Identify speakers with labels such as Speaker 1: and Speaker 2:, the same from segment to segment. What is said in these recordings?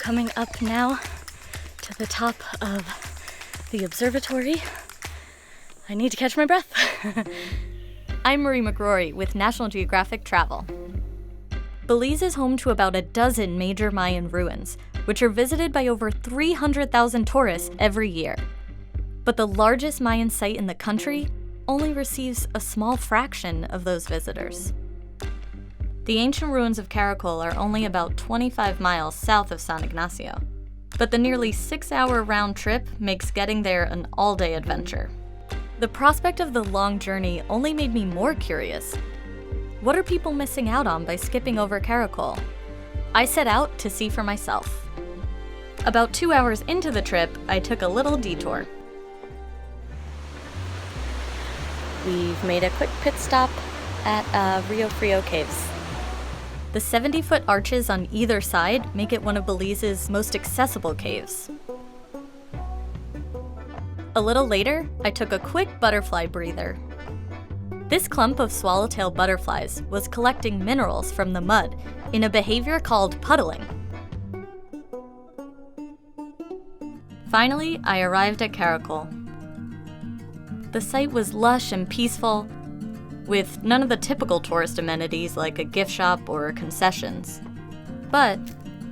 Speaker 1: coming up now to the top of the observatory. I need to catch my breath. I'm Marie McGrory with National Geographic Travel. Belize is home to about a dozen major Mayan ruins, which are visited by over 300,000 tourists every year. But the largest Mayan site in the country only receives a small fraction of those visitors. The ancient ruins of Caracol are only about 25 miles south of San Ignacio, but the nearly 6-hour round trip makes getting there an all-day adventure. The prospect of the long journey only made me more curious. What are people missing out on by skipping over Caracol? I set out to see for myself. About 2 hours into the trip, I took a little detour. We've made a quick pit stop at Rio Frio Caves. The 70-foot arches on either side make it one of Belize's most accessible caves. A little later, I took a quick butterfly breather. This clump of swallowtail butterflies was collecting minerals from the mud in a behavior called puddling. Finally, I arrived at Caracol. The site was lush and peaceful, with none of the typical tourist amenities like a gift shop or concessions. But,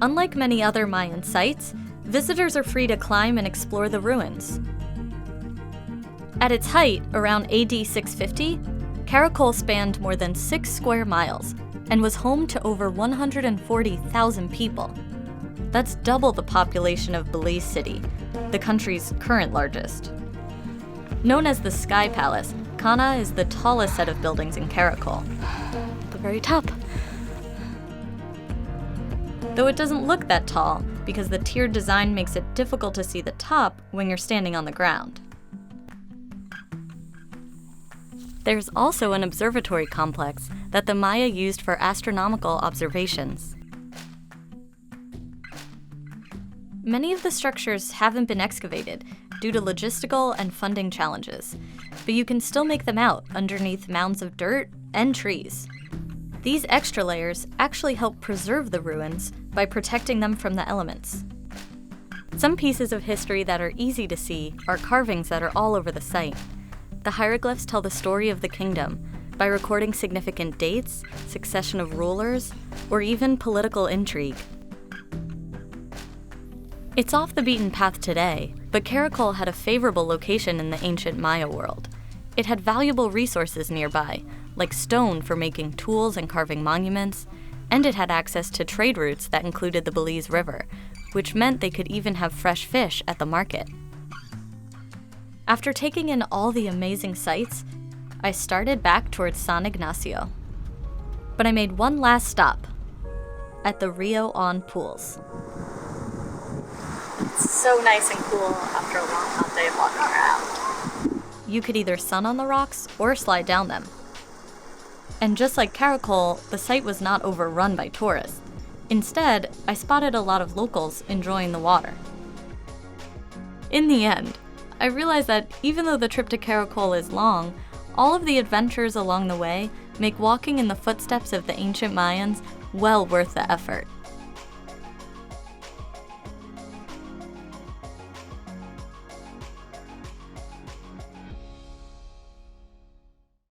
Speaker 1: unlike many other Mayan sites, visitors are free to climb and explore the ruins. At its height, around AD 650, Caracol spanned more than 6 square miles and was home to over 140,000 people. That's double the population of Belize City, the country's current largest. Known as the Sky Palace, Kana is the tallest set of buildings in Caracol. At the very top. Though it doesn't look that tall, because the tiered design makes it difficult to see the top when you're standing on the ground. There's also an observatory complex that the Maya used for astronomical observations. Many of the structures haven't been excavated due to logistical and funding challenges, but you can still make them out underneath mounds of dirt and trees. These extra layers actually help preserve the ruins by protecting them from the elements. Some pieces of history that are easy to see are carvings that are all over the site. The hieroglyphs tell the story of the kingdom by recording significant dates, succession of rulers, or even political intrigue. It's off the beaten path today, but Caracol had a favorable location in the ancient Maya world. It had valuable resources nearby, like stone for making tools and carving monuments, and it had access to trade routes that included the Belize River, which meant they could even have fresh fish at the market. After taking in all the amazing sights, I started back towards San Ignacio. But I made one last stop, at the Rio On pools. It's so nice and cool after a long hot day of walking around. You could either sun on the rocks or slide down them. And just like Caracol, the site was not overrun by tourists. Instead, I spotted a lot of locals enjoying the water. In the end, I realized that even though the trip to Caracol is long, all of the adventures along the way make walking in the footsteps of the ancient Mayans well worth the effort.